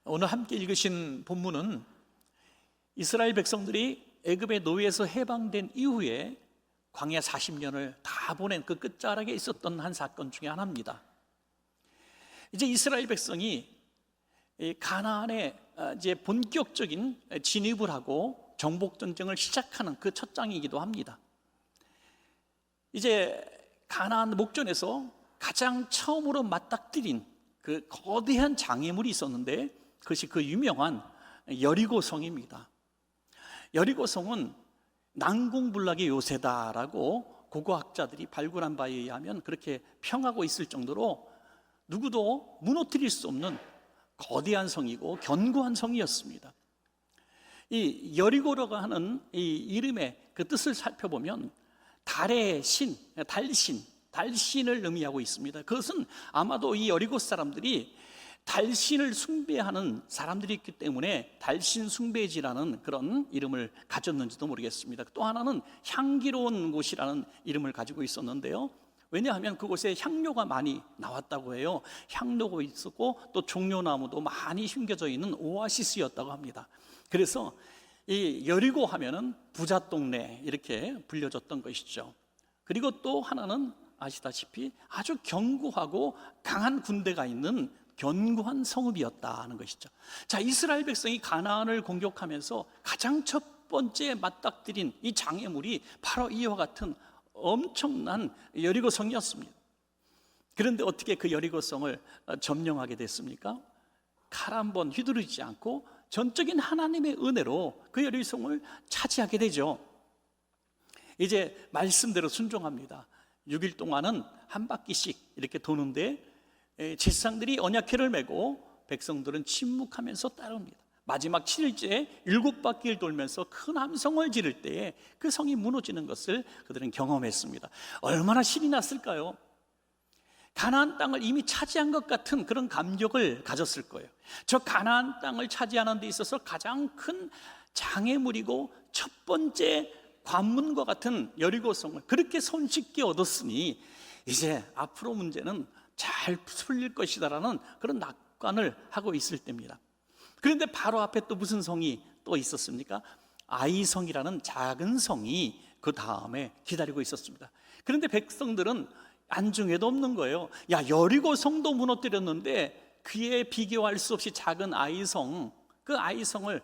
오늘 함께 읽으신 본문은 이스라엘 백성들이 애굽의 노예에서 해방된 이후에 광야 40년을 다 보낸 그 끝자락에 있었던 한 사건 중에 하나입니다. 이제 이스라엘 백성이 가나안에 이제 본격적인 진입을 하고 정복 전쟁을 시작하는 그 첫 장이기도 합니다. 이제 가나안 목전에서 가장 처음으로 맞닥뜨린 그 거대한 장애물이 있었는데 그것이 그 유명한 여리고성입니다. 여리고성은 난공불락의 요새다라고 고고학자들이 발굴한 바에 의하면 그렇게 평하고 있을 정도로 누구도 무너뜨릴 수 없는 거대한 성이고 견고한 성이었습니다. 이 여리고라고 하는 이 이름의 그 뜻을 살펴보면 달의 신, 달신을 의미하고 있습니다. 그것은 아마도 이 여리고 사람들이 달신을 숭배하는 사람들이 있기 때문에 달신 숭배지라는 그런 이름을 가졌는지도 모르겠습니다. 또 하나는 향기로운 곳이라는 이름을 가지고 있었는데요, 왜냐하면 그곳에 향료가 많이 나왔다고 해요. 향료가 있었고 또 종려나무도 많이 심겨져 있는 오아시스였다고 합니다. 그래서 이 여리고 하면은 부자 동네 이렇게 불려졌던 것이죠. 그리고 또 하나는 아시다시피 아주 견고하고 강한 군대가 있는 견고한 성읍이었다는 것이죠. 자, 이스라엘 백성이 가나안을 공격하면서 가장 첫 번째 맞닥뜨린 이 장애물이 바로 이와 같은 엄청난 여리고성이었습니다. 그런데 어떻게 그 여리고성을 점령하게 됐습니까? 칼 한 번 휘두르지 않고 전적인 하나님의 은혜로 그 여리고성을 차지하게 되죠. 이제 말씀대로 순종합니다. 6일 동안은 한 바퀴씩 이렇게 도는데 제사장들이 언약궤를 메고 백성들은 침묵하면서 따릅니다. 마지막 7일째 7바퀴를 돌면서 큰 함성을 지를 때에 그 성이 무너지는 것을 그들은 경험했습니다. 얼마나 신이 났을까요? 가나안 땅을 이미 차지한 것 같은 그런 감격을 가졌을 거예요. 저 가나안 땅을 차지하는 데 있어서 가장 큰 장애물이고 첫 번째 관문과 같은 여리고성을 그렇게 손쉽게 얻었으니 이제 앞으로 문제는 잘 풀릴 것이다라는 그런 낙관을 하고 있을 때입니다. 그런데 바로 앞에 또 무슨 성이 또 있었습니까? 아이성이라는 작은 성이 그 다음에 기다리고 있었습니다. 그런데 백성들은 안중에도 없는 거예요. 야, 여리고성도 무너뜨렸는데 그에 비교할 수 없이 작은 아이성, 그 아이성을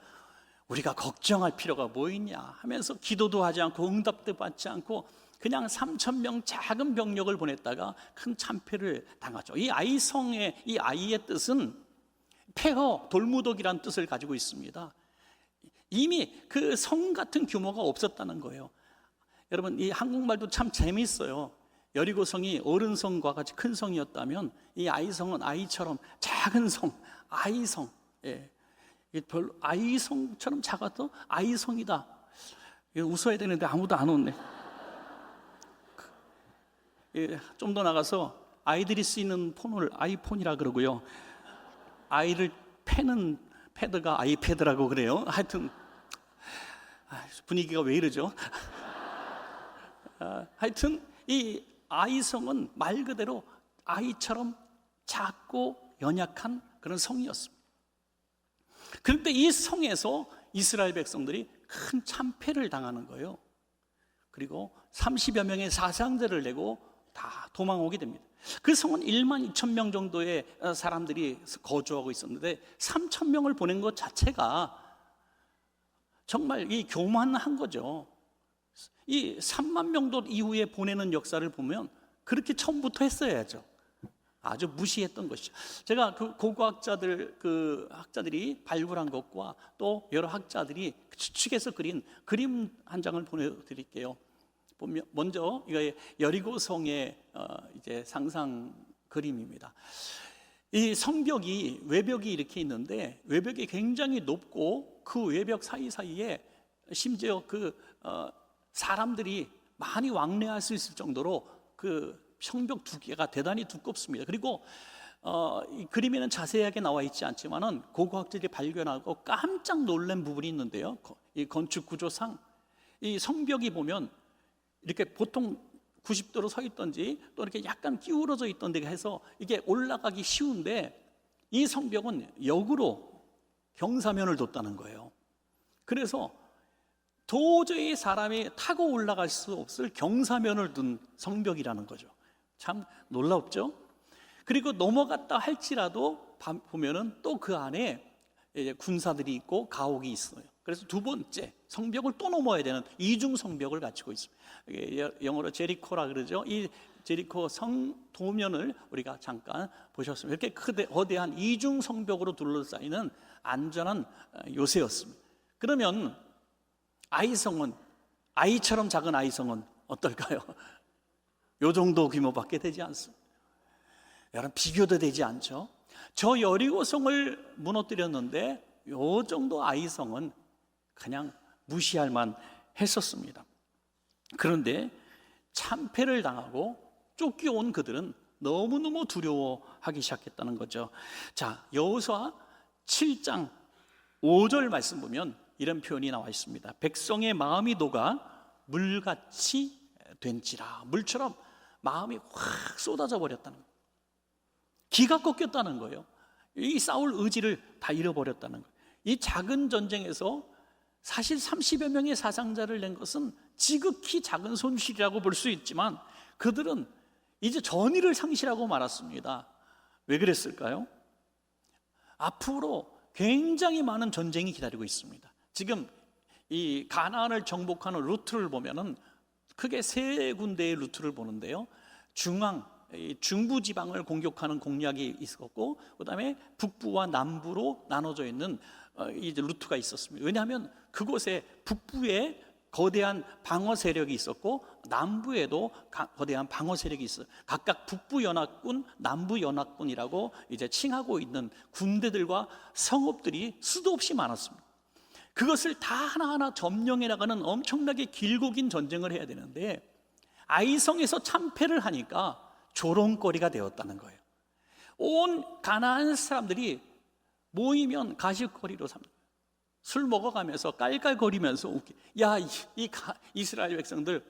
우리가 걱정할 필요가 뭐 있냐 하면서 기도도 하지 않고 응답도 받지 않고 그냥 3,000명 작은 병력을 보냈다가 큰 참패를 당하죠. 이 아이성의 이 아이의 뜻은 폐허, 돌무더기란 뜻을 가지고 있습니다. 이미 그 성 같은 규모가 없었다는 거예요. 여러분, 이 한국말도 참 재미있어요. 여리고성이 어른성과 같이 큰 성이었다면 이 아이성은 아이처럼 작은 성, 아이성. 예. 별로 아이성처럼 작아도 아이성이다. 웃어야 되는데 아무도 안 웃네. 좀 더 나가서 아이들이 쓰는 폰을 아이폰이라 그러고요, 아이를 패는 패드가 아이패드라고 그래요. 하여튼 분위기가 왜 이러죠? 하여튼 이 아이성은 말 그대로 아이처럼 작고 연약한 그런 성이었습니다. 그런데 이 성에서 이스라엘 백성들이 큰 참패를 당하는 거예요. 그리고 30여 명의 사상자를 내고 다 도망오게 됩니다. 그 성은 1만 2천 명 정도의 사람들이 거주하고 있었는데 3천 명을 보낸 것 자체가 정말 이 교만한 거죠. 이 3만 명도 이후에 보내는 역사를 보면 그렇게 처음부터 했어야죠. 아주 무시했던 것이죠. 제가 그 고고학자들, 그 학자들이 발굴한 것과 또 여러 학자들이 추측해서 그린 그림 한 장을 보내드릴게요. 보면 먼저 이거 여리고성의 이제 상상 그림입니다. 이 성벽이 외벽이 이렇게 있는데 외벽이 굉장히 높고 그 외벽 사이사이에 심지어 그 사람들이 많이 왕래할 수 있을 정도로 그 성벽 두께가 대단히 두껍습니다. 그리고 이 그림에는 자세하게 나와 있지 않지만은 고고학자들이 발견하고 깜짝 놀란 부분이 있는데요. 이 건축 구조상 이 성벽이 보면 이렇게 보통 90도로 서 있던지 또 이렇게 약간 기울어져 있던데 해서 이게 올라가기 쉬운데 이 성벽은 역으로 경사면을 뒀다는 거예요. 그래서 도저히 사람이 타고 올라갈 수 없을 경사면을 둔 성벽이라는 거죠. 참 놀랍죠? 그리고 넘어갔다 할지라도 보면은 또 그 안에 이제 군사들이 있고 가옥이 있어요. 그래서 두 번째 성벽을 또 넘어야 되는 이중 성벽을 갖추고 있습니다. 영어로 제리코라 그러죠. 이 제리코 성 도면을 우리가 잠깐 보셨습니다. 이렇게 거대한 이중 성벽으로 둘러싸이는 안전한 요새였습니다. 그러면 아이성은, 아이처럼 작은 아이성은 어떨까요? 요 정도 규모밖에 되지 않습니다. 여러분, 비교도 되지 않죠? 저 여리고성을 무너뜨렸는데 요 정도 아이성은 그냥 무시할 만 했었습니다. 그런데 참패를 당하고 쫓겨온 그들은 너무너무 두려워하기 시작했다는 거죠. 자, 여호수아 7장 5절 말씀 보면 이런 표현이 나와 있습니다. 백성의 마음이 녹아 물같이 된지라. 물처럼 마음이 확 쏟아져 버렸다는 거예요. 기가 꺾였다는 거예요. 이 싸울 의지를 다 잃어버렸다는 거예요. 이 작은 전쟁에서 사실 30여 명의 사상자를 낸 것은 지극히 작은 손실이라고 볼 수 있지만 그들은 이제 전의를 상실하고 말았습니다. 왜 그랬을까요? 앞으로 굉장히 많은 전쟁이 기다리고 있습니다. 지금 이 가나안을 정복하는 루트를 보면은 크게 세 군데의 루트를 보는데요. 중부 지방을 공격하는 공략이 있었고, 그다음에 북부와 남부로 나눠져 있는 이제 루트가 있었습니다. 왜냐하면 그곳에 북부에 거대한 방어 세력이 있었고 남부에도 거대한 방어 세력이 있어요. 각각 북부 연합군, 남부 연합군이라고 이제 칭하고 있는 군대들과 성읍들이 수도 없이 많았습니다. 그것을 다 하나하나 점령해 나가는 엄청나게 길고 긴 전쟁을 해야 되는데 아이성에서 참패를 하니까 조롱거리가 되었다는 거예요. 온 가나안 사람들이 모이면 가십거리로 삽니다. 술 먹어가면서 깔깔거리면서 야, 이스라엘 백성들,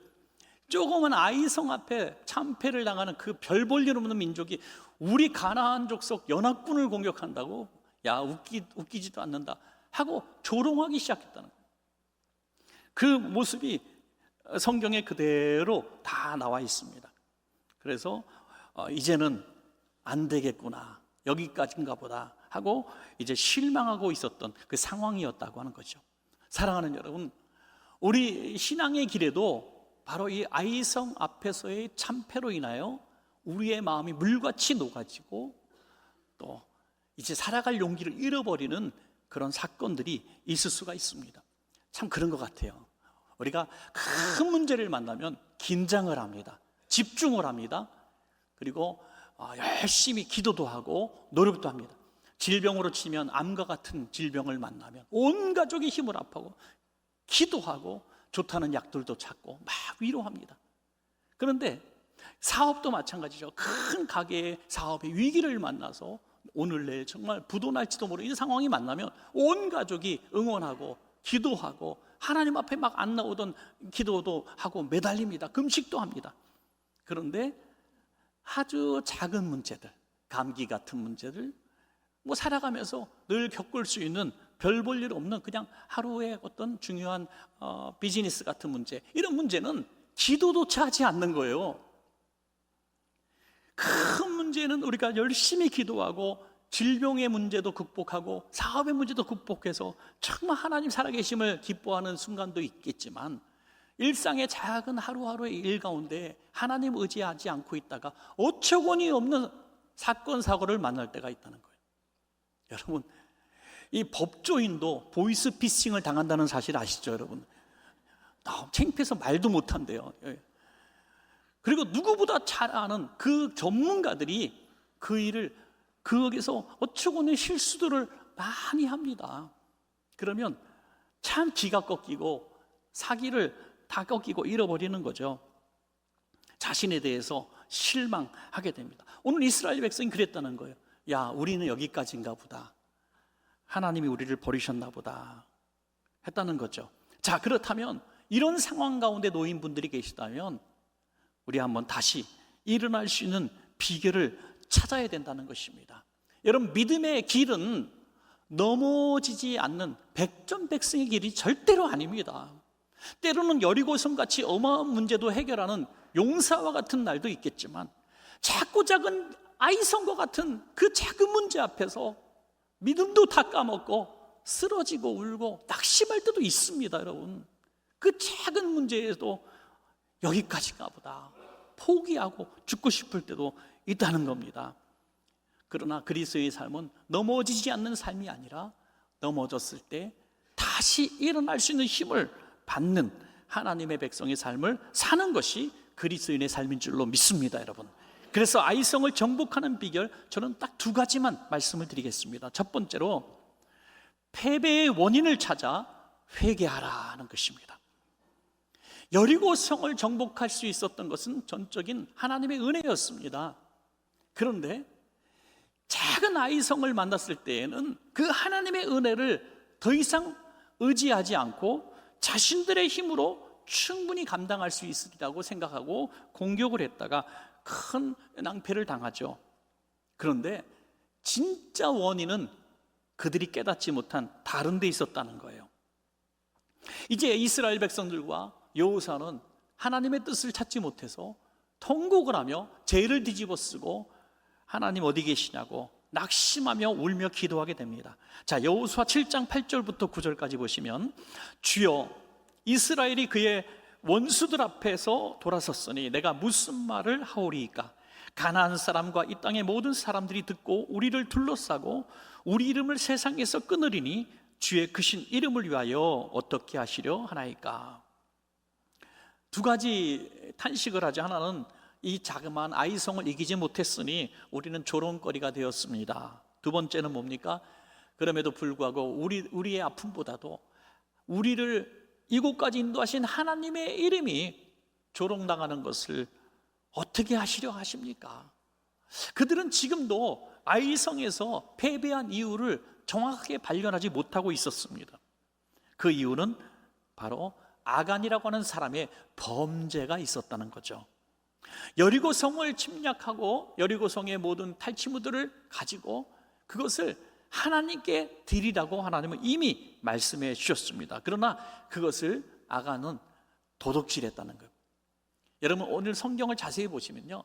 조그만 아이성 앞에 참패를 당하는 그 별 볼 일 없는 민족이 우리 가나안 족속 연합군을 공격한다고? 야, 웃기지도 않는다 하고 조롱하기 시작했다는 거예요. 그 모습이 성경에 그대로 다 나와 있습니다. 그래서 이제는 안 되겠구나, 여기까지인가 보다 하고 이제 실망하고 있었던 그 상황이었다고 하는 거죠. 사랑하는 여러분, 우리 신앙의 길에도 바로 이 아이성 앞에서의 참패로 인하여 우리의 마음이 물같이 녹아지고 또 이제 살아갈 용기를 잃어버리는 그런 사건들이 있을 수가 있습니다. 참 그런 것 같아요. 우리가 큰 문제를 만나면 긴장을 합니다. 집중을 합니다. 그리고 열심히 기도도 하고 노력도 합니다. 질병으로 치면 암과 같은 질병을 만나면 온 가족이 힘을 합하고 기도하고 좋다는 약들도 찾고 막 위로합니다. 그런데 사업도 마찬가지죠. 큰 가게의 사업의 위기를 만나서 오늘 내일 정말 부도날지도 모르는 이 상황이 만나면 온 가족이 응원하고 기도하고 하나님 앞에 막 안 나오던 기도도 하고 매달립니다. 금식도 합니다. 그런데 아주 작은 문제들, 감기 같은 문제들, 뭐 살아가면서 늘 겪을 수 있는 별 볼 일 없는 그냥 하루의 어떤 중요한 비즈니스 같은 문제, 이런 문제는 기도조차 하지 않는 거예요. 큰 문제는 우리가 열심히 기도하고 질병의 문제도 극복하고 사업의 문제도 극복해서 정말 하나님 살아계심을 기뻐하는 순간도 있겠지만 일상의 작은 하루하루의 일 가운데 하나님 의지하지 않고 있다가 어처구니 없는 사건 사고를 만날 때가 있다는 거예요. 여러분, 이 법조인도 보이스피싱을 당한다는 사실 아시죠, 여러분? 너무 창피해서 말도 못한대요. 그리고 누구보다 잘 아는 그 전문가들이 그 일을 거기서 어처구니 실수들을 많이 합니다. 그러면 참 기가 꺾이고 사기를 다 꺾이고 잃어버리는 거죠. 자신에 대해서 실망하게 됩니다. 오늘 이스라엘 백성이 그랬다는 거예요. 야, 우리는 여기까지인가 보다, 하나님이 우리를 버리셨나 보다 했다는 거죠. 자, 그렇다면 이런 상황 가운데 놓인 분들이 계시다면 우리 한번 다시 일어날 수 있는 비결을 찾아야 된다는 것입니다. 여러분, 믿음의 길은 넘어지지 않는 백전백승의 길이 절대로 아닙니다. 때로는 여리고성 같이 어마어마한 문제도 해결하는 용사와 같은 날도 있겠지만, 작고 작은 아이성과 같은 그 작은 문제 앞에서 믿음도 다 까먹고 쓰러지고 울고 낙심할 때도 있습니다. 여러분, 그 작은 문제에도 여기까지가 보다 포기하고 죽고 싶을 때도 있다는 겁니다. 그러나 그리스도의 삶은 넘어지지 않는 삶이 아니라 넘어졌을 때 다시 일어날 수 있는 힘을 받는 하나님의 백성의 삶을 사는 것이 그리스도인의 삶인 줄로 믿습니다, 여러분. 그래서 아이성을 정복하는 비결, 저는 딱 두 가지만 말씀을 드리겠습니다. 첫 번째로, 패배의 원인을 찾아 회개하라는 것입니다. 여리고성을 정복할 수 있었던 것은 전적인 하나님의 은혜였습니다. 그런데 작은 아이성을 만났을 때에는 그 하나님의 은혜를 더 이상 의지하지 않고 자신들의 힘으로 충분히 감당할 수 있으리라고 생각하고 공격을 했다가 큰 낭패를 당하죠. 그런데 진짜 원인은 그들이 깨닫지 못한 다른 데 있었다는 거예요. 이제 이스라엘 백성들과 여호수아는 하나님의 뜻을 찾지 못해서 통곡을 하며 죄를 뒤집어 쓰고 하나님 어디 계시냐고 낙심하며 울며 기도하게 됩니다. 자, 여호수아 7장 8절부터 9절까지 보시면, 주여, 이스라엘이 그의 원수들 앞에서 돌아섰으니 내가 무슨 말을 하오리이까? 가나안 사람과 이 땅의 모든 사람들이 듣고 우리를 둘러싸고 우리 이름을 세상에서 끊으리니 주의 크신 이름을 위하여 어떻게 하시려 하나이까? 두 가지 탄식을 하죠. 하나는 이 자그마한 아이성을 이기지 못했으니 우리는 조롱거리가 되었습니다. 두 번째는 뭡니까? 그럼에도 불구하고 우리의 아픔보다도 우리를 이곳까지 인도하신 하나님의 이름이 조롱당하는 것을 어떻게 하시려 하십니까? 그들은 지금도 아이성에서 패배한 이유를 정확하게 발견하지 못하고 있었습니다. 그 이유는 바로 아간이라고 하는 사람의 범죄가 있었다는 거죠. 여리고성을 침략하고 여리고성의 모든 탈취물들을 가지고 그것을 하나님께 드리라고 하나님은 이미 말씀해 주셨습니다. 그러나 그것을 아간은 도둑질했다는 거예요. 여러분, 오늘 성경을 자세히 보시면요,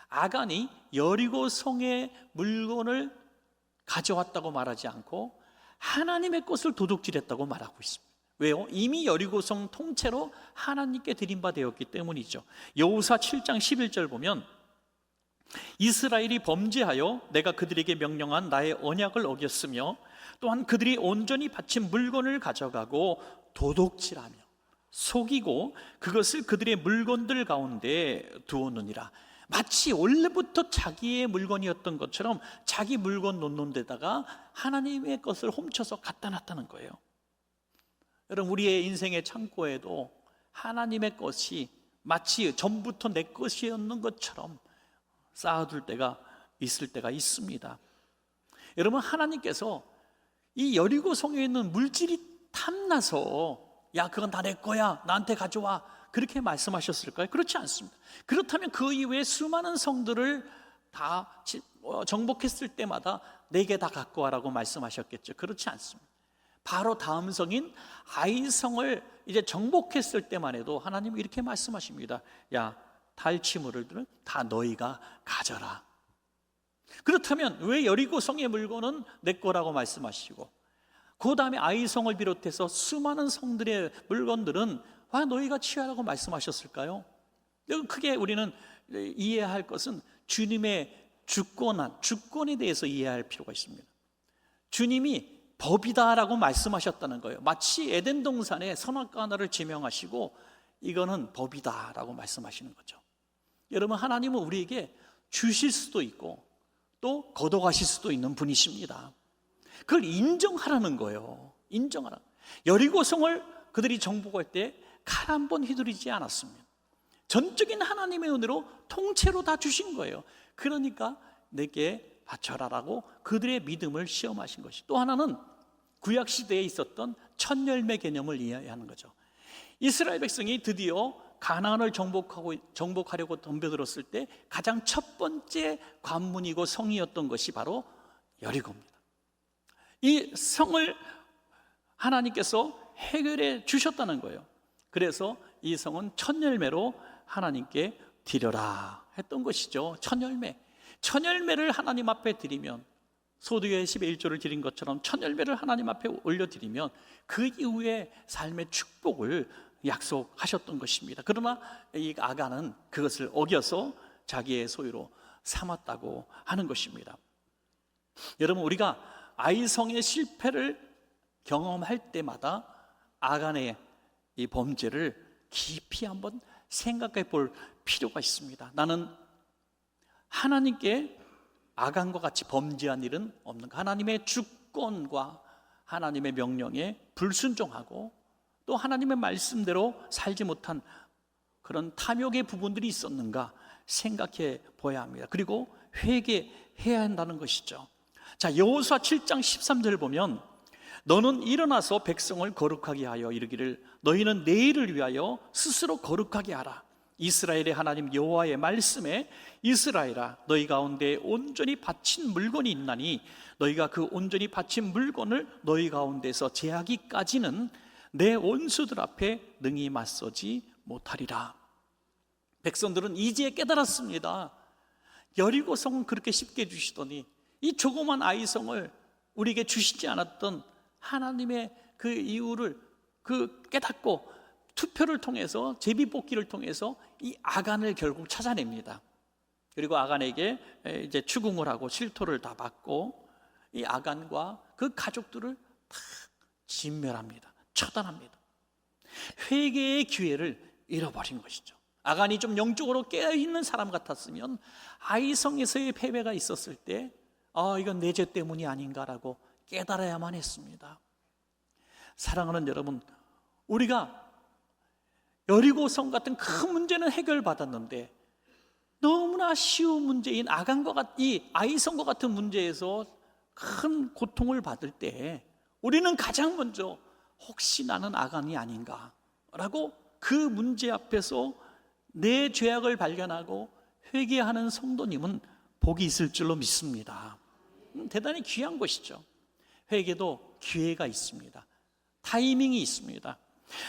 아간이 여리고성의 물건을 가져왔다고 말하지 않고 하나님의 것을 도둑질했다고 말하고 있습니다. 왜요? 이미 여리고성 통째로 하나님께 드린 바 되었기 때문이죠. 여호수아 7장 11절 보면, 이스라엘이 범죄하여 내가 그들에게 명령한 나의 언약을 어겼으며 또한 그들이 온전히 바친 물건을 가져가고 도둑질하며 속이고 그것을 그들의 물건들 가운데 두었느니라. 마치 원래부터 자기의 물건이었던 것처럼 자기 물건 놓는 데다가 하나님의 것을 훔쳐서 갖다 놨다는 거예요. 여러분, 우리의 인생의 창고에도 하나님의 것이 마치 전부터 내 것이었는 것처럼 쌓아둘 때가 있을 때가 있습니다. 여러분, 하나님께서 이 여리고성에 있는 물질이 탐나서 야, 그건 다 내 거야, 나한테 가져와, 그렇게 말씀하셨을까요? 그렇지 않습니다. 그렇다면 그 이후에 수많은 성들을 다 정복했을 때마다 내게 다 갖고 와라고 말씀하셨겠죠. 그렇지 않습니다. 바로 다음 성인 아이성을 이제 정복했을 때만 해도 하나님이 이렇게 말씀하십니다. 야, 탈취물들은 다 너희가 가져라. 그렇다면 왜 여리고성의 물건은 내 거라고 말씀하시고 그 다음에 아이성을 비롯해서 수많은 성들의 물건들은 너희가 취하라고 말씀하셨을까요? 크게 우리는 이해할 것은 주님의 주권에 대해서 이해할 필요가 있습니다. 주님이 법이다라고 말씀하셨다는 거예요. 마치 에덴 동산에 선악과 하나를 지명하시고 이거는 법이다라고 말씀하시는 거죠. 여러분, 하나님은 우리에게 주실 수도 있고 또 걷어가실 수도 있는 분이십니다. 그걸 인정하라는 거예요. 인정하라. 여리고성을 그들이 정복할 때 칼 한 번 휘두르지 않았습니다. 전적인 하나님의 은혜로 통째로 다 주신 거예요. 그러니까 내게 바쳐라라고 그들의 믿음을 시험하신 것이. 또 하나는 구약시대에 있었던 첫 열매 개념을 이해하는 거죠. 이스라엘 백성이 드디어 가나안을 정복하려고 덤벼들었을 때 가장 첫 번째 관문이고 성이었던 것이 바로 여리고입니다. 이 성을 하나님께서 해결해 주셨다는 거예요. 그래서 이 성은 첫 열매로 하나님께 드려라 했던 것이죠. 첫 열매. 첫 열매를 하나님 앞에 드리면, 소득의 10의 1조를 드린 것처럼 첫 열매를 하나님 앞에 올려드리면 그 이후에 삶의 축복을 약속하셨던 것입니다. 그러나 이 아간은 그것을 어겨서 자기의 소유로 삼았다고 하는 것입니다. 여러분, 우리가 아이성의 실패를 경험할 때마다 아간의 이 범죄를 깊이 한번 생각해 볼 필요가 있습니다. 나는 하나님께 아간과 같이 범죄한 일은 없는가? 하나님의 주권과 하나님의 명령에 불순종하고 또 하나님의 말씀대로 살지 못한 그런 탐욕의 부분들이 있었는가 생각해 보아야 합니다. 그리고 회개해야 한다는 것이죠. 자, 여호수아 7장 13절을 보면 너는 일어나서 백성을 거룩하게 하여 이르기를 너희는 내일을 위하여 스스로 거룩하게 하라. 이스라엘의 하나님 여호와의 말씀에 이스라엘아 너희 가운데 온전히 바친 물건이 있나니 너희가 그 온전히 바친 물건을 너희 가운데서 제하기까지는 내 원수들 앞에 능히 맞서지 못하리라. 백성들은 이제 깨달았습니다. 여리고성은 그렇게 쉽게 주시더니 이 조그만 아이성을 우리에게 주시지 않았던 하나님의 그 이유를 깨닫고 투표를 통해서, 제비뽑기를 통해서 이 아간을 결국 찾아냅니다. 그리고 아간에게 이제 추궁을 하고 실토를 다 받고 이 아간과 그 가족들을 다 진멸합니다. 처단합니다. 회개의 기회를 잃어버린 것이죠. 아간이 좀 영적으로 깨어있는 사람 같았으면 아이성에서의 패배가 있었을 때 이건 내 죄 때문이 아닌가라고 깨달아야만 했습니다. 사랑하는 여러분, 우리가 여리고성 같은 큰 문제는 해결받았는데 너무나 쉬운 문제인 이 아이성과 같은 문제에서 큰 고통을 받을 때 우리는 가장 먼저 혹시 나는 아간이 아닌가라고 그 문제 앞에서 내 죄악을 발견하고 회개하는 성도님은 복이 있을 줄로 믿습니다. 대단히 귀한 것이죠. 회개도 기회가 있습니다. 타이밍이 있습니다.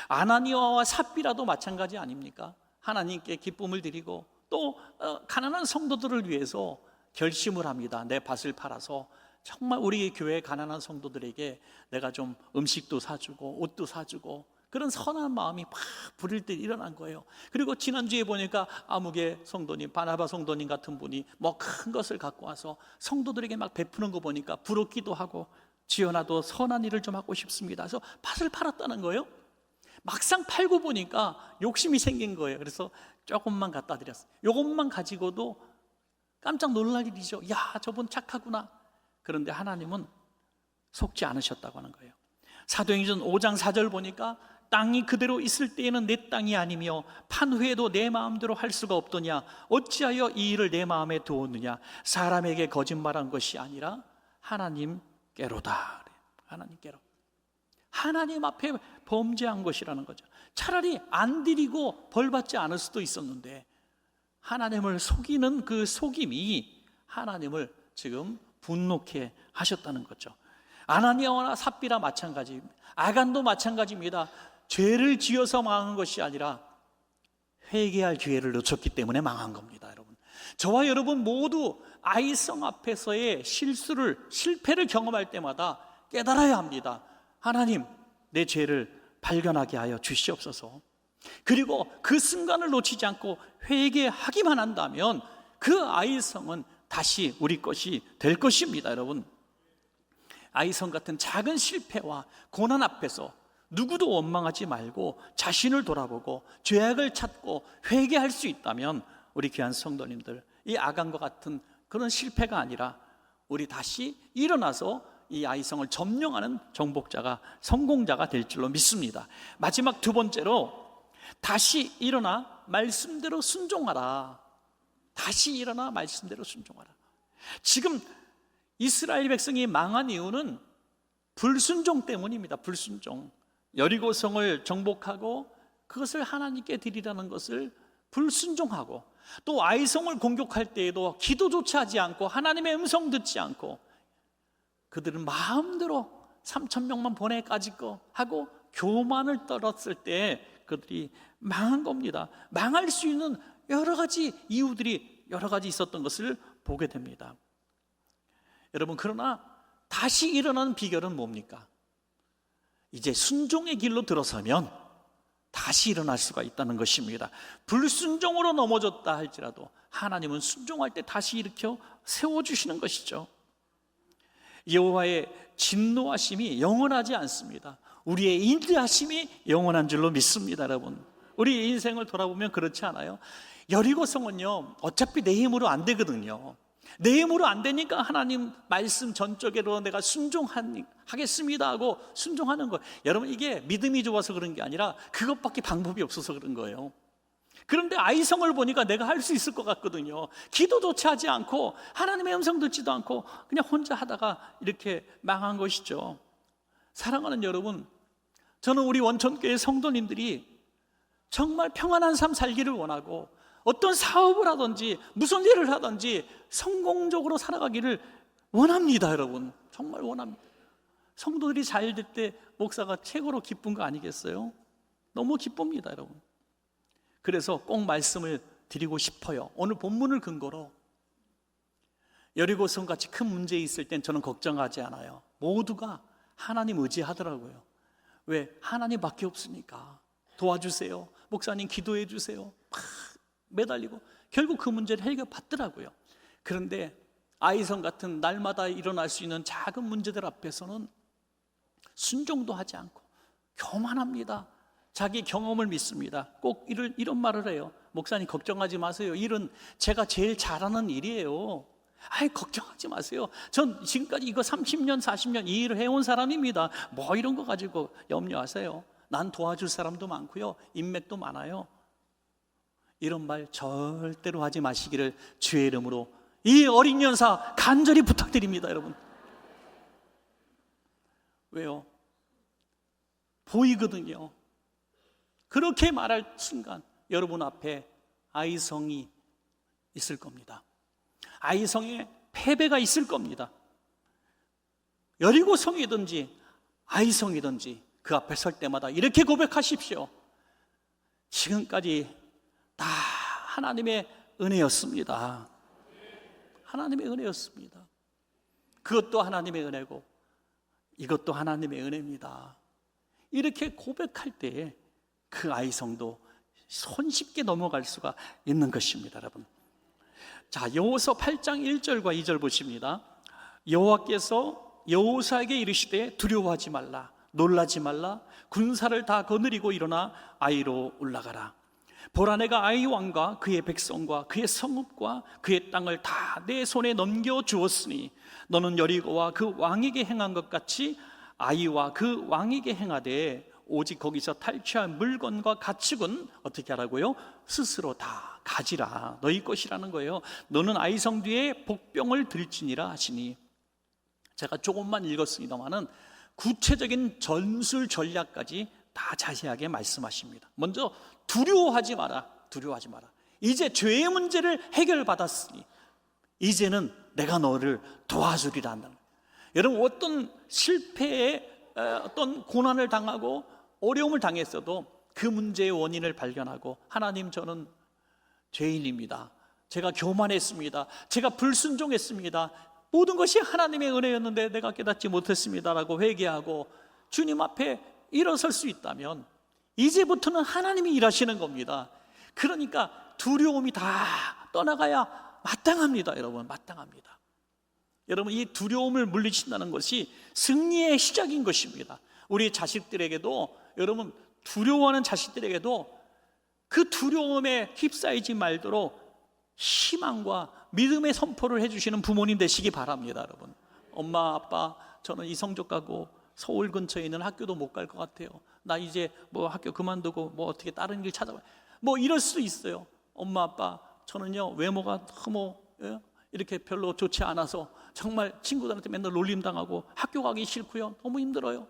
아나니아와 삽비라도 마찬가지 아닙니까? 하나님께 기쁨을 드리고 또 가난한 성도들을 위해서 결심을 합니다. 내 밭을 팔아서 정말 우리 교회 가난한 성도들에게 내가 좀 음식도 사주고 옷도 사주고 그런 선한 마음이 막 부릴 때 일어난 거예요. 그리고 지난주에 보니까 아무개 성도님, 바나바 성도님 같은 분이 뭐 큰 것을 갖고 와서 성도들에게 막 베푸는 거 보니까 부럽기도 하고 지연아도 선한 일을 좀 하고 싶습니다. 그래서 밭을 팔았다는 거예요. 막상 팔고 보니까 욕심이 생긴 거예요. 그래서 조금만 갖다 드렸어요. 이것만 가지고도 깜짝 놀랄 일이죠. 야, 저분 착하구나. 그런데 하나님은 속지 않으셨다고 하는 거예요. 사도행전 5장 4절 보니까 땅이 그대로 있을 때에는 내 땅이 아니며 판 후에도 내 마음대로 할 수가 없더냐. 어찌하여 이 일을 내 마음에 두었느냐. 사람에게 거짓말한 것이 아니라 하나님께로다. 하나님께로. 하나님 앞에 범죄한 것이라는 거죠. 차라리 안 드리고 벌 받지 않을 수도 있었는데 하나님을 속이는 그 속임이 하나님을 지금 분노케 하셨다는 거죠. 아나니아와 삽비라 마찬가지입니다. 아간도 마찬가지입니다. 죄를 지어서 망한 것이 아니라 회개할 기회를 놓쳤기 때문에 망한 겁니다. 여러분, 저와 여러분 모두 아이성 앞에서의 실패를 경험할 때마다 깨달아야 합니다. 하나님, 내 죄를 발견하게 하여 주시옵소서. 그리고 그 순간을 놓치지 않고 회개하기만 한다면 그 아이성은 다시 우리 것이 될 것입니다. 여러분, 아이성 같은 작은 실패와 고난 앞에서 누구도 원망하지 말고 자신을 돌아보고 죄악을 찾고 회개할 수 있다면 우리 귀한 성도님들, 이 아간과 같은 그런 실패가 아니라 우리 다시 일어나서 이 아이성을 점령하는 정복자가, 성공자가 될 줄로 믿습니다. 마지막 두 번째로 다시 일어나 말씀대로 순종하라. 다시 일어나 말씀대로 순종하라. 지금 이스라엘 백성이 망한 이유는 불순종 때문입니다. 불순종. 여리고성을 정복하고 그것을 하나님께 드리라는 것을 불순종하고, 또 아이성을 공격할 때에도 기도조차 하지 않고 하나님의 음성 듣지 않고 그들은 마음대로 3,000명만 보내까지 거 하고 교만을 떨었을 때 그들이 망한 겁니다. 망할 수 있는 여러 가지 이유들이 여러 가지 있었던 것을 보게 됩니다. 여러분, 그러나 다시 일어나는 비결은 뭡니까? 이제 순종의 길로 들어서면 다시 일어날 수가 있다는 것입니다. 불순종으로 넘어졌다 할지라도 하나님은 순종할 때 다시 일으켜 세워주시는 것이죠. 여호와의 진노하심이 영원하지 않습니다. 우리의 인자하심이 영원한 줄로 믿습니다. 여러분, 우리 인생을 돌아보면 그렇지 않아요? 여리고성은요, 어차피 내 힘으로 안 되거든요. 내 힘으로 안 되니까 하나님 말씀 전적으로 내가 순종하겠습니다 하고 순종하는 거예요. 여러분, 이게 믿음이 좋아서 그런 게 아니라 그것밖에 방법이 없어서 그런 거예요. 그런데 아이성을 보니까 내가 할 수 있을 것 같거든요. 기도조차 하지 않고 하나님의 음성 듣지도 않고 그냥 혼자 하다가 이렇게 망한 것이죠. 사랑하는 여러분, 저는 우리 원천교회 성도님들이 정말 평안한 삶 살기를 원하고 어떤 사업을 하든지 무슨 일을 하든지 성공적으로 살아가기를 원합니다. 여러분, 정말 원합니다. 성도들이 잘 될 때 목사가 최고로 기쁜 거 아니겠어요? 너무 기쁩니다. 여러분, 그래서 꼭 말씀을 드리고 싶어요. 오늘 본문을 근거로 여리고성 같이 큰 문제 있을 땐 저는 걱정하지 않아요. 모두가 하나님 의지하더라고요. 왜? 하나님밖에 없으니까. 도와주세요, 목사님 기도해 주세요, 막 매달리고 결국 그 문제를 해결받더라고요. 그런데 아이성 같은 날마다 일어날 수 있는 작은 문제들 앞에서는 순종도 하지 않고 교만합니다. 자기 경험을 믿습니다. 꼭 이런 말을 해요. 목사님 걱정하지 마세요. 일은 제가 제일 잘하는 일이에요. 아이, 걱정하지 마세요. 전 지금까지 이거 30년 40년 이 일을 해온 사람입니다. 뭐 이런 거 가지고 염려하세요. 난 도와줄 사람도 많고요, 인맥도 많아요. 이런 말 절대로 하지 마시기를 주의 이름으로 이 어린 연사 간절히 부탁드립니다. 여러분, 왜요? 보이거든요. 그렇게 말할 순간 여러분 앞에 아이성이 있을 겁니다. 아이성의 패배가 있을 겁니다. 여리고성이든지 아이성이든지 그 앞에 설 때마다 이렇게 고백하십시오. 지금까지 다 하나님의 은혜였습니다. 하나님의 은혜였습니다. 그것도 하나님의 은혜고 이것도 하나님의 은혜입니다. 이렇게 고백할 때에 그 아이성도 손쉽게 넘어갈 수가 있는 것입니다. 여러분, 자, 여호서 8장 1절과 2절 보십니다. 여호와께서 여호사에게 이르시되 두려워하지 말라, 놀라지 말라, 군사를 다 거느리고 일어나 아이로 올라가라. 보라, 내가 아이 왕과 그의 백성과 그의 성읍과 그의 땅을 다 내 손에 넘겨 주었으니 너는 여리고와 그 왕에게 행한 것 같이 아이와 그 왕에게 행하되 오직 거기서 탈취한 물건과 가축은 어떻게 하라고요? 스스로 다 가지라. 너희 것이라는 거예요. 너는 아이성 뒤에 복병을 들지니라 하시니. 제가 조금만 읽었습니다마는 구체적인 전술 전략까지 다 자세하게 말씀하십니다. 먼저 두려워하지 마라. 두려워하지 마라. 이제 죄의 문제를 해결받았으니 이제는 내가 너를 도와주리라 한다는 거예요. 여러분, 어떤 실패에 어떤 고난을 당하고 어려움을 당했어도 그 문제의 원인을 발견하고 하나님, 저는 죄인입니다. 제가 교만했습니다. 제가 불순종했습니다. 모든 것이 하나님의 은혜였는데 내가 깨닫지 못했습니다라고 회개하고 주님 앞에 일어설 수 있다면 이제부터는 하나님이 일하시는 겁니다. 그러니까 두려움이 다 떠나가야 마땅합니다. 여러분, 마땅합니다. 여러분, 이 두려움을 물리친다는 것이 승리의 시작인 것입니다. 우리 자식들에게도, 여러분, 두려워하는 자식들에게도 그 두려움에 휩싸이지 말도록 희망과 믿음의 선포를 해주시는 부모님 되시기 바랍니다. 여러분, 엄마 아빠, 저는 이성적 가고 서울 근처에 있는 학교도 못 갈 것 같아요. 나 이제 뭐 학교 그만두고 뭐 어떻게 다른 길 찾아봐요. 뭐 이럴 수도 있어요. 엄마 아빠, 저는요 외모가 너무 이렇게 별로 좋지 않아서 정말 친구들한테 맨날 놀림당하고 학교 가기 싫고요, 너무 힘들어요.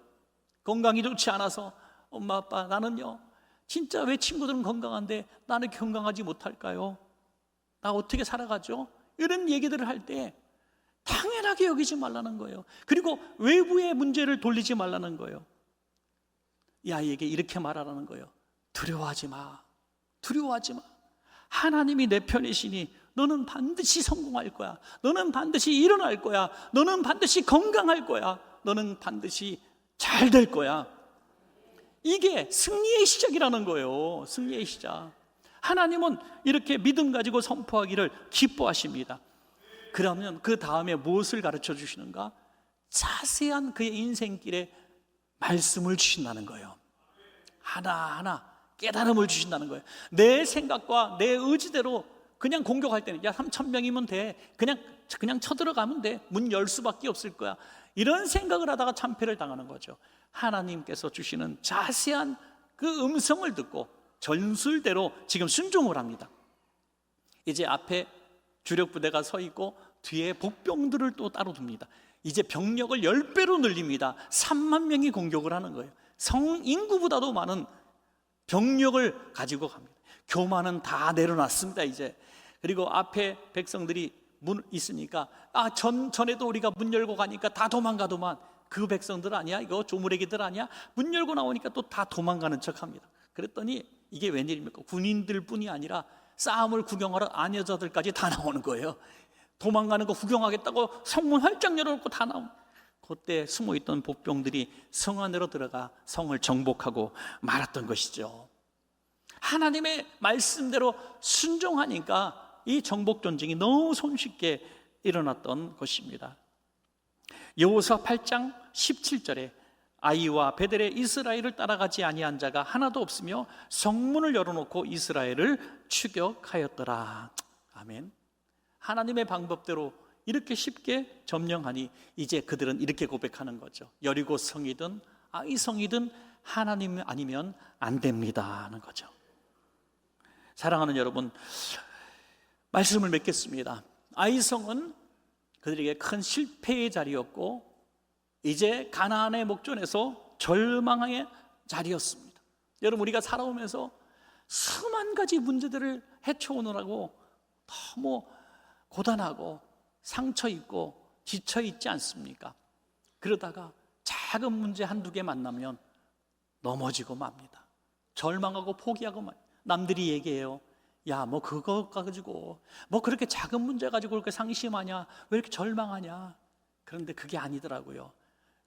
건강이 좋지 않아서 엄마 아빠, 나는요 진짜 왜 친구들은 건강한데 나는 건강하지 못할까요? 나 어떻게 살아가죠? 이런 얘기들을 할 때 당연하게 여기지 말라는 거예요. 그리고 외부의 문제를 돌리지 말라는 거예요. 이 아이에게 이렇게 말하라는 거예요. 두려워하지 마. 두려워하지 마. 하나님이 내 편이시니 너는 반드시 성공할 거야. 너는 반드시 일어날 거야. 너는 반드시 건강할 거야. 너는 반드시 잘 될 거야. 이게 승리의 시작이라는 거예요. 승리의 시작. 하나님은 이렇게 믿음 가지고 선포하기를 기뻐하십니다. 그러면 그 다음에 무엇을 가르쳐 주시는가? 자세한 그의 인생길에 말씀을 주신다는 거예요. 하나하나 깨달음을 주신다는 거예요. 내 생각과 내 의지대로 그냥 공격할 때는 야 3,000명이면 돼. 그냥 쳐들어가면 돼. 문 열 수밖에 없을 거야. 이런 생각을 하다가 참패를 당하는 거죠. 하나님께서 주시는 자세한 그 음성을 듣고 전술대로 지금 순종을 합니다. 이제 앞에 주력 부대가 서 있고 뒤에 복병들을 또 따로 둡니다. 이제 병력을 10배로 늘립니다. 3만 명이 공격을 하는 거예요. 성 인구보다도 많은 병력을 가지고 갑니다. 교만은 다 내려놨습니다 이제. 그리고 앞에 백성들이 문 있으니까 전에도 우리가 문 열고 가니까 다 도망가더만. 그 백성들 아니야? 이거 조무래기들 아니야? 문 열고 나오니까 또 다 도망가는 척합니다. 그랬더니 이게 웬일입니까? 군인들 뿐이 아니라 싸움을 구경하러 아녀자들까지 다 나오는 거예요. 도망가는 거 구경하겠다고 성문 활짝 열어놓고 다 나오는. 그때 숨어있던 복병들이 성 안으로 들어가 성을 정복하고 말았던 것이죠. 하나님의 말씀대로 순종하니까 이 정복 전쟁이 너무 손쉽게 일어났던 것입니다. 여호수아 8장 17절에 아이와 베델의 이스라엘을 따라가지 아니한 자가 하나도 없으며 성문을 열어놓고 이스라엘을 추격하였더라. 아멘. 하나님의 방법대로 이렇게 쉽게 점령하니 이제 그들은 이렇게 고백하는 거죠. 여리고 성이든 아이 성이든 하나님 아니면 안 됩니다 하는 거죠. 사랑하는 여러분, 말씀을 맺겠습니다. 아이 성은 그들에게 큰 실패의 자리였고 이제 가나안의 목전에서 절망의 자리였습니다. 여러분, 우리가 살아오면서 수만 가지 문제들을 헤쳐오느라고 너무 고단하고 상처 있고 지쳐 있지 않습니까? 그러다가 작은 문제 한두 개 만나면 넘어지고 맙니다. 절망하고 포기하고 맙니다. 남들이 얘기해요. 야, 뭐 그거 가지고 뭐 그렇게 작은 문제 가지고 그렇게 상심하냐? 왜 이렇게 절망하냐? 그런데 그게 아니더라고요.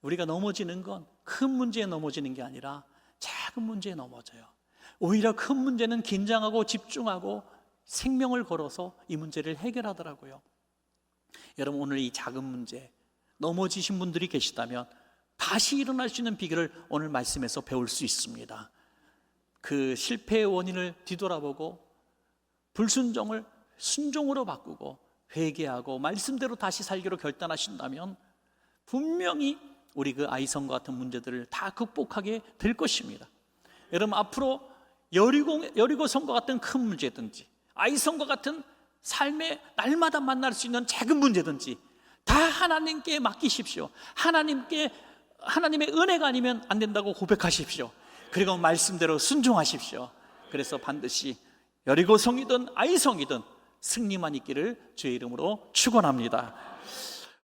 우리가 넘어지는 건 큰 문제에 넘어지는 게 아니라 작은 문제에 넘어져요. 오히려 큰 문제는 긴장하고 집중하고 생명을 걸어서 이 문제를 해결하더라고요. 여러분, 오늘 이 작은 문제 넘어지신 분들이 계시다면 다시 일어날 수 있는 비결을 오늘 말씀에서 배울 수 있습니다. 그 실패의 원인을 뒤돌아보고 불순종을 순종으로 바꾸고 회개하고 말씀대로 다시 살기로 결단하신다면 분명히 우리 그 아이성과 같은 문제들을 다 극복하게 될 것입니다. 여러분, 앞으로 여리고성과 같은 큰 문제든지 아이성과 같은 삶에 날마다 만날 수 있는 작은 문제든지 다 하나님께 맡기십시오. 하나님의 은혜가 아니면 안 된다고 고백하십시오. 그리고 말씀대로 순종하십시오. 그래서 반드시 여리고성이든 아이성이든 승리만 있기를 주의 이름으로 축원합니다.